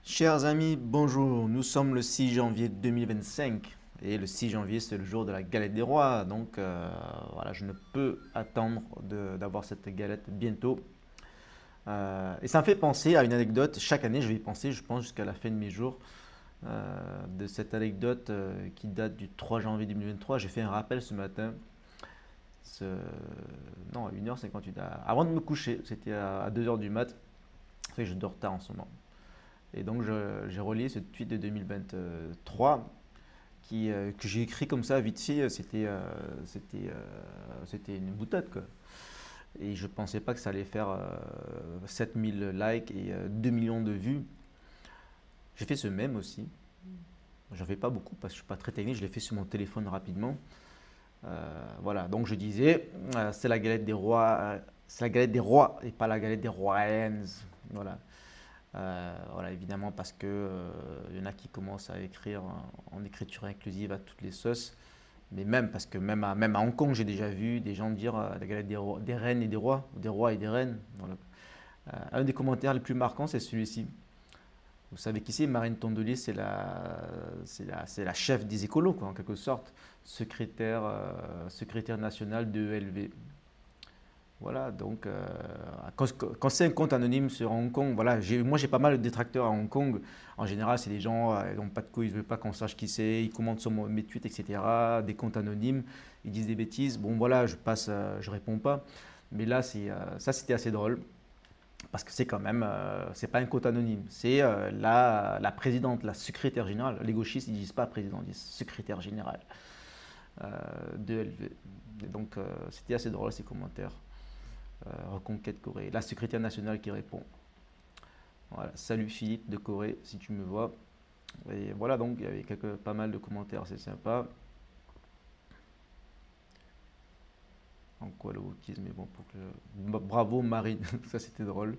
Chers amis, bonjour. Nous sommes le 6 janvier 2025 et le 6 janvier c'est le jour de la galette des rois. Donc voilà, je ne peux attendre d'avoir cette galette bientôt. Et ça me fait penser à une anecdote. Chaque année, je vais y penser, je pense, jusqu'à la fin de mes jours, de cette anecdote qui date du 3 janvier 2023. J'ai fait un rappel ce matin. Ce- Non, à 1h58, avant de me coucher. C'était à 2 heures du mat. C'est vrai que je dors tard en ce moment. Et donc j'ai relié ce tweet de 2023 que j'ai écrit comme ça vite fait. C'était une boutade quoi. Et je pensais pas que ça allait faire 7000 likes et 2 millions de vues. J'ai fait ce mème aussi. J'en fais pas beaucoup parce que je suis pas très technique. Je l'ai fait sur mon téléphone rapidement. Voilà, donc je disais, c'est la galette des rois, c'est la galette des rois et pas la galette des royens. Voilà. Voilà, évidemment parce que y en a qui commencent à écrire en écriture inclusive à toutes les sauces. Mais même parce que même à Hong Kong, j'ai déjà vu des gens dire la galette des reines et des rois, ou des rois et des reines. Voilà. Un des commentaires les plus marquants, c'est celui-ci. Vous savez qui c'est? Marine Tondelier, c'est la chef des écolos, quoi, en quelque sorte, secrétaire nationale de ELV. Voilà, donc quand c'est un compte anonyme sur Hong Kong, voilà, moi j'ai pas mal de détracteurs à Hong Kong. En général, c'est des gens, ils n'ont pas de couilles, ils ne veulent pas qu'on sache qui c'est, ils commentent sur mes tweets, etc. Des comptes anonymes, ils disent des bêtises. Bon, voilà, je passe, je réponds pas. Mais là, ça c'était assez drôle parce que c'est quand même, c'est pas un compte anonyme, c'est la présidente, la secrétaire générale. Les gauchistes, ils disent pas président, ils disent secrétaire générale de LV. Et donc, c'était assez drôle ces commentaires. Reconquête Corée. La secrétaire nationale qui répond. Voilà. Salut Philippe de Corée, si tu me vois. Et voilà, donc il y avait pas mal de commentaires, c'est sympa. En quoi le wokisme est bon pour que. Bravo Marine, ça c'était drôle.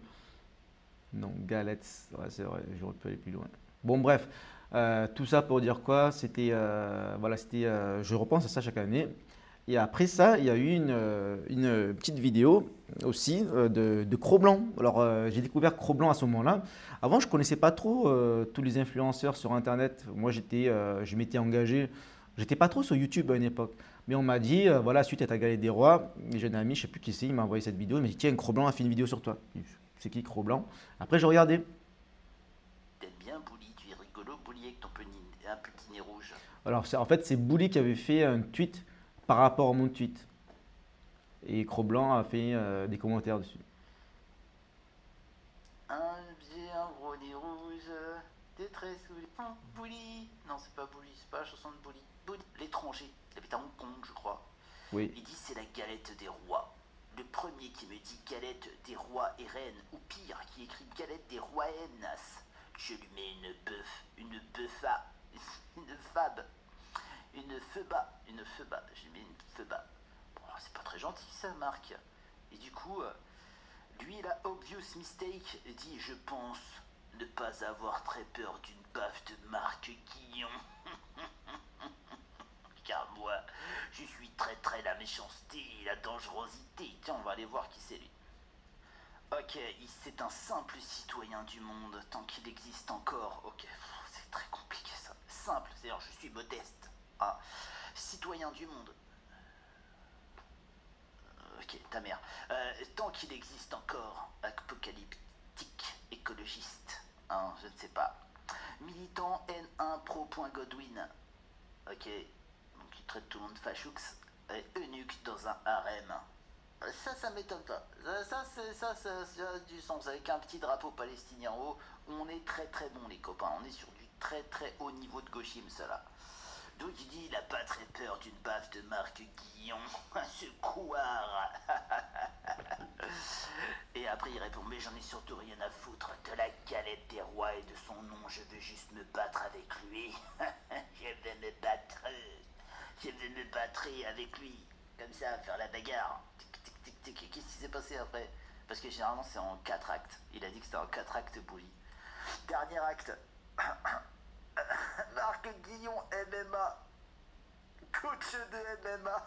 Non, Galette, ouais, c'est vrai, j'aurais pu aller plus loin. Bon, bref, tout ça pour dire quoi? Voilà, je repense à ça chaque année. Et après ça, il y a eu une petite vidéo aussi de Cro-Blanc. Alors, j'ai découvert Cro-Blanc à ce moment-là. Avant, je ne connaissais pas trop tous les influenceurs sur Internet. Moi, je m'étais engagé. J'étais pas trop sur YouTube à une époque. Mais on m'a dit, voilà, suite à ta galette des rois, j'ai un ami, je ne sais plus qui c'est, il m'a envoyé cette vidéo. Il m'a dit, tiens, Cro-Blanc a fait une vidéo sur toi. C'est qui Cro-Blanc? Après, j'ai regardé. T'aimes bien Bully, tu es rigolo, Bully avec ton un petit nez rouge. Alors, en fait, c'est Bouli qui avait fait un tweet par rapport à mon tweet. Et Cro-Blanc a fait des commentaires dessus. J'ai un gros nez rouge, t'es très saoulé. Bully. Non, c'est pas Bully, c'est pas la chanson de Bully. Bully, l'étranger, il habite à Hong Kong, je crois. Oui. Il dit c'est la galette des rois. Le premier qui me dit galette des rois et reines, ou pire, qui écrit galette des royennes, je lui mets une buffa, une fab, une feuba, je lui mets une feuba. Bon, c'est pas très gentil ça, Marc. Et du coup, lui, la obvious mistake dit je pense ne pas avoir très peur d'une baffe de Marc Guillon. Car moi, je suis très la méchanceté et la dangerosité. Tiens, on va aller voir qui c'est lui. Ok, c'est un simple citoyen du monde, tant qu'il existe encore. Ok, c'est très compliqué ça. Simple, c'est-à-dire je suis modeste. Ah, citoyen du monde. Ok, ta mère. Tant qu'il existe encore, apocalyptique, écologiste. Hein, je ne sais pas. Militant N1 pro.Godwin. Ok, donc il traite tout le monde de fachoux. Eunuque dans un harem. Ça m'étonne pas. Ça a du sens. Avec un petit drapeau palestinien en haut, on est très bon les copains. On est sur du très haut niveau de gauchisme ça là. Donc il dit il a pas très peur d'une baffe de Marc Guillon. Ce couard. Et après il répond mais j'en ai surtout rien à foutre de la galette des rois et de son nom. Je veux juste me battre avec lui. Je vais me battre. Je vais me battre avec lui. Comme ça, faire la bagarre. Tic. Qu'est-ce qui s'est passé après? Parce que généralement c'est en 4 actes. Il a dit que c'était en 4 actes Bully. Dernier acte. Marc Guillon MMA. Coach de MMA.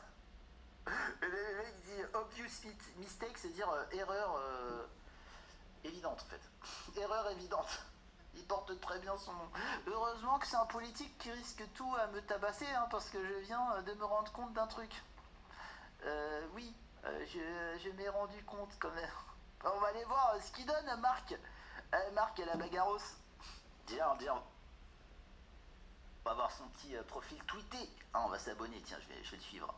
Le mec dit obvious mistake, c'est dire erreur évidente en fait. Erreur évidente. Il porte très bien son nom. Heureusement que c'est un politique qui risque tout à me tabasser, hein, parce que je viens de me rendre compte d'un truc. Oui, je m'ai rendu compte quand même. On va aller voir ce qu'il donne, Marc. Marc et la bagarros. Tiens. On va voir son petit profil tweeté. Ah, on va s'abonner, tiens, je vais le suivre.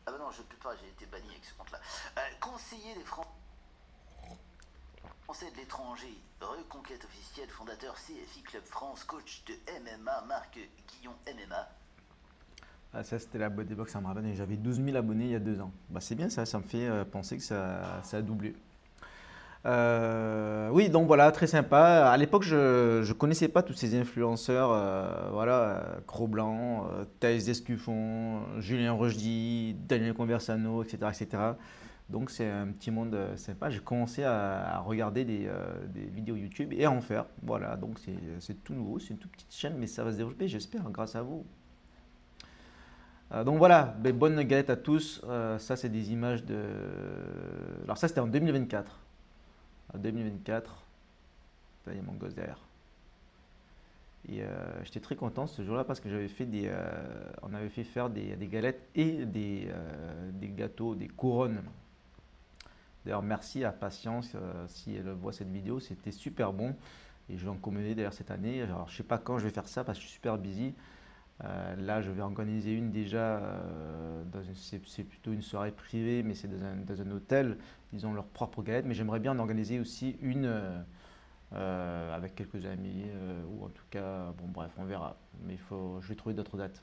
Ah bah non, je peux pas, j'ai été banni avec ce compte-là. Conseiller des Français de l'étranger, reconquête officielle, fondateur CFI Club France, coach de MMA, Marc Guillon MMA. Ah, ça, c'était la boîte d'époque, ça me rappelle. J'avais 12 000 abonnés il y a 2 ans. Bah, c'est bien ça, ça me fait penser que ça a doublé. Oui, donc voilà, très sympa. À l'époque, je ne connaissais pas tous ces influenceurs, voilà, Cro-Blanc, Thaïs Escuffon, Julien Rochdy, Daniel Conversano, etc., etc. Donc c'est un petit monde sympa. J'ai commencé à regarder des vidéos YouTube et à en faire. Voilà, donc c'est tout nouveau, c'est une toute petite chaîne, mais ça va se développer, j'espère, grâce à vous. Donc voilà, bonnes galettes à tous. Ça, c'est des images de. Alors, ça, c'était en 2024. En 2024. Là, il y a mon gosse derrière. Et j'étais très content ce jour-là parce que j'avais fait on avait fait faire des galettes et des gâteaux, des couronnes. D'ailleurs, merci à Patience si elle voit cette vidéo, c'était super bon. Et je vais en commander d'ailleurs cette année. Alors, je ne sais pas quand je vais faire ça parce que je suis super busy. Là, je vais organiser une déjà, c'est plutôt une soirée privée, mais c'est dans un hôtel, ils ont leur propre galette, mais j'aimerais bien en organiser aussi une avec quelques amis, ou en tout cas, bon bref, on verra, mais je vais trouver d'autres dates.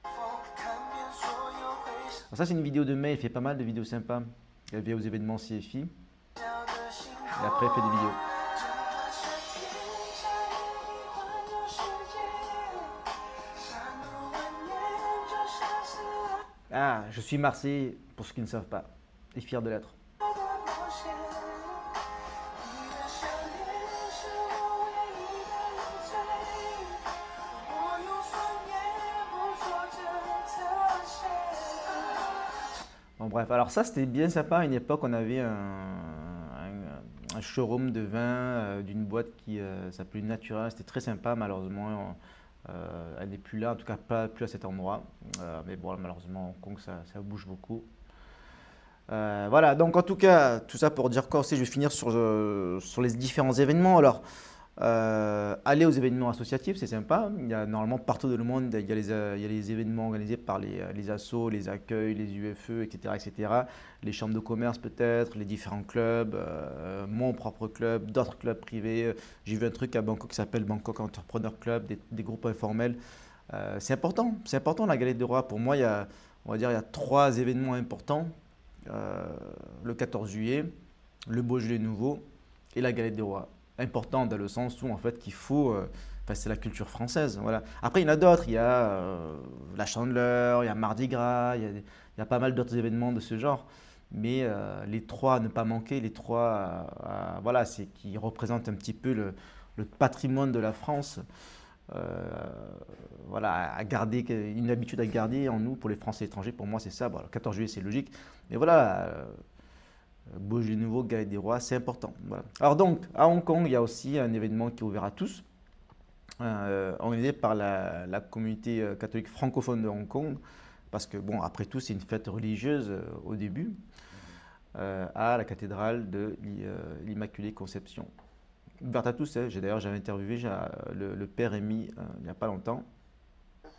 Alors ça, c'est une vidéo de mai, il fait pas mal de vidéos sympas, elle vient aux événements CFI, et après, elle fait des vidéos. Ah, je suis Marseillais, pour ceux qui ne savent pas, et fier de l'être. Bon, bref, alors ça c'était bien sympa. À une époque, on avait un showroom de vin d'une boîte qui s'appelait Natura. C'était très sympa, malheureusement. Elle n'est plus là, en tout cas pas plus à cet endroit. Mais bon, malheureusement, Hong Kong, ça bouge beaucoup. Voilà, donc en tout cas, tout ça pour dire quoi aussi, je vais finir sur les différents événements. Alors, aller aux événements associatifs, c'est sympa. Il y a normalement partout dans le monde, il y a les événements organisés par les assos, les accueils, les UFE, etc., etc. Les chambres de commerce peut-être, les différents clubs, mon propre club, d'autres clubs privés. J'ai vu un truc à Bangkok qui s'appelle Bangkok Entrepreneur Club, des groupes informels. C'est important la Galette des Rois. Pour moi, on va dire, il y a 3 événements importants. Le 14 juillet, le Beaujolais nouveau et la Galette des Rois. Important dans le sens où en fait qu'il faut, c'est la culture française. Voilà. Après, il y en a d'autres. Il y a la Chandeleur, il y a Mardi Gras, il y a pas mal d'autres événements de ce genre. Mais les 3 à ne pas manquer, les 3, voilà, c'est qui représentent un petit peu le patrimoine de la France. Voilà, à garder une habitude à garder en nous pour les Français étrangers. Pour moi, c'est ça. Bon, le 14 juillet, c'est logique. Mais voilà, Beaujolais nouveau, Galette des Rois, c'est important. Voilà. Alors donc, à Hong Kong, il y a aussi un événement qui est ouvert à tous, organisé par la communauté catholique francophone de Hong Kong, parce que, bon, après tout, c'est une fête religieuse au début, à la cathédrale de l'Immaculée Conception. Ouverte à tous, hein. D'ailleurs, j'avais interviewé le père Rémi il n'y a pas longtemps.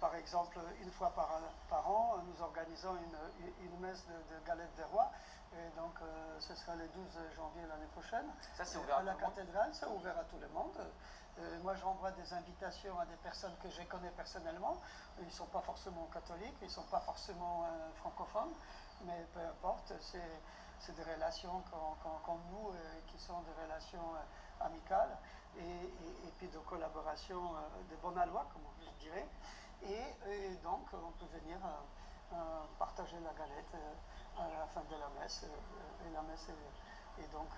Par exemple, une fois par an, nous organisons une messe de Galette des Rois. Et donc, ce sera le 12 janvier l'année prochaine. Ça, c'est ouvert à la cathédrale, c'est ouvert à tout le monde. Moi, j'envoie des invitations à des personnes que je connais personnellement. Ils ne sont pas forcément catholiques, ils ne sont pas forcément francophones, mais peu importe, c'est des relations comme nous, qui sont des relations amicales et puis de collaboration de bonne aloi, comme je dirais. Et donc, on peut venir partager la galette à la fin de la messe. Et la messe est donc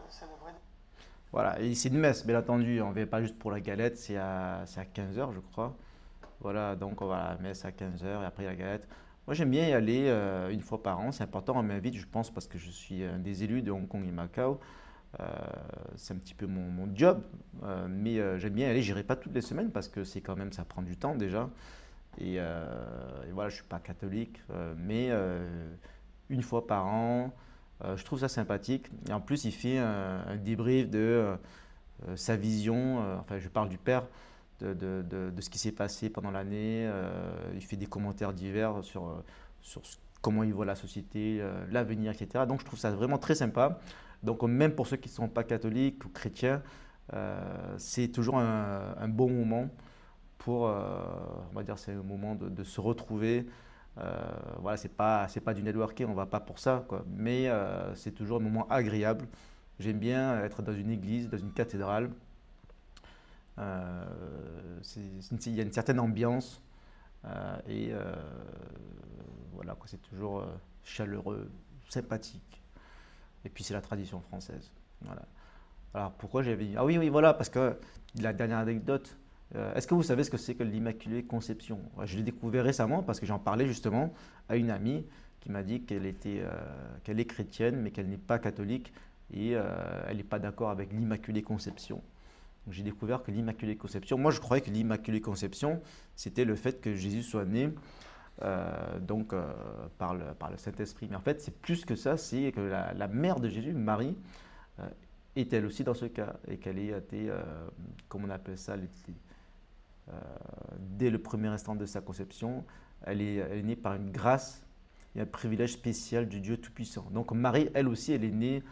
célébrée. Voilà, et c'est une messe, bien entendu. On ne vient pas juste pour la galette, c'est à 15h, je crois. Voilà, donc on va à la messe à 15h et après la galette. Moi, j'aime bien y aller une fois par an. C'est important, on m'invite, je pense, parce que je suis un des élus de Hong Kong et Macao. C'est un petit peu mon job, mais j'aime bien y aller. J'irai pas toutes les semaines parce que c'est quand même, ça prend du temps déjà. Et voilà, je suis pas catholique, mais une fois par an, je trouve ça sympathique. Et en plus, il fait un débrief de sa vision. Enfin, je parle du père. De ce qui s'est passé pendant l'année. Il fait des commentaires divers sur comment il voit la société, l'avenir, etc. Donc je trouve ça vraiment très sympa. Donc même pour ceux qui ne sont pas catholiques ou chrétiens, c'est toujours un bon moment pour, on va dire, c'est un moment de se retrouver. Voilà, c'est pas du networking, on ne va pas pour ça, quoi. Mais c'est toujours un moment agréable. J'aime bien être dans une église, dans une cathédrale. Il y a une certaine ambiance et voilà, quoi, c'est toujours chaleureux, sympathique. Et puis c'est la tradition française. Voilà. Alors pourquoi j'avais dit… Ah oui, oui, voilà, parce que la dernière anecdote, est-ce que vous savez ce que c'est que l'Immaculée Conception? Je l'ai découvert récemment parce que j'en parlais justement à une amie qui m'a dit qu'elle est chrétienne mais qu'elle n'est pas catholique et elle n'est pas d'accord avec l'Immaculée Conception. J'ai découvert que l'Immaculée Conception, moi je croyais que l'Immaculée Conception, c'était le fait que Jésus soit né par le Saint-Esprit. Mais en fait, c'est plus que ça, c'est que la mère de Jésus, Marie, est elle aussi dans ce cas, et qu'elle ait été, comme on appelle ça, dès le premier instant de sa conception, elle est née par une grâce et un privilège spécial du Dieu Tout-Puissant. Donc Marie, elle aussi, elle est née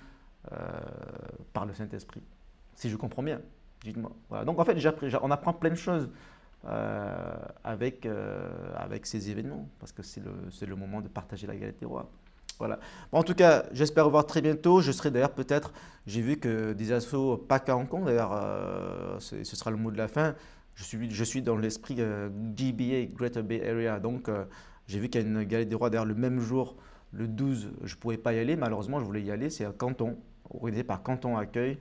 par le Saint-Esprit, si je comprends bien. Dites-moi. Voilà. Donc en fait, on apprend plein de choses avec ces événements, parce que c'est le moment de partager la galette des rois. Voilà. Bon, en tout cas, j'espère vous voir très bientôt. Je serai d'ailleurs peut-être, j'ai vu que des assos, pas qu'à Hong Kong d'ailleurs, ce sera le mot de la fin. Je suis dans l'esprit GBA, Greater Bay Area. Donc j'ai vu qu'il y a une galette des rois d'ailleurs le même jour, le 12, je ne pouvais pas y aller. Malheureusement, je voulais y aller. C'est à Canton, organisé par Canton Accueil.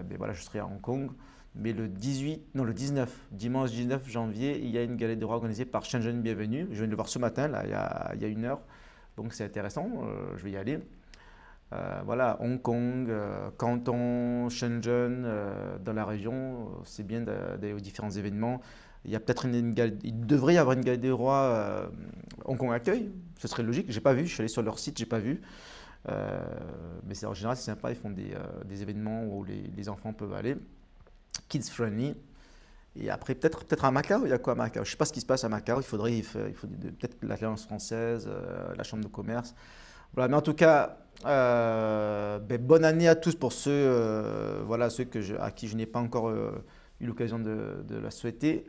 Mais voilà, je serai à Hong Kong. Mais le 19, dimanche 19 janvier, il y a une galette des rois organisée par Shenzhen Bienvenue. Je viens de le voir ce matin, là, il y a une heure. Donc c'est intéressant, je vais y aller. Voilà, Hong Kong, Canton, Shenzhen, dans la région, c'est bien d'aller aux différents événements. Il y a peut-être il devrait y avoir une galette des rois Hong Kong Accueil, ce serait logique. J'ai pas vu, je suis allé sur leur site, j'ai pas vu. Mais en général, c'est sympa, ils font des événements où les enfants peuvent aller, kids friendly. Et après, peut-être à Macao, il y a quoi à Macao? Je ne sais pas ce qui se passe à Macao, il faut peut-être l'Alliance française, la Chambre de commerce. Voilà, mais en tout cas, bonne année à tous pour ceux, voilà, à qui je n'ai pas encore eu l'occasion de la souhaiter.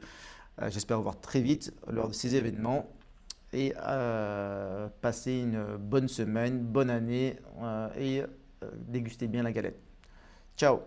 J'espère vous voir très vite lors de ces événements. Et passez une bonne semaine, bonne année et dégustez bien la galette. Ciao!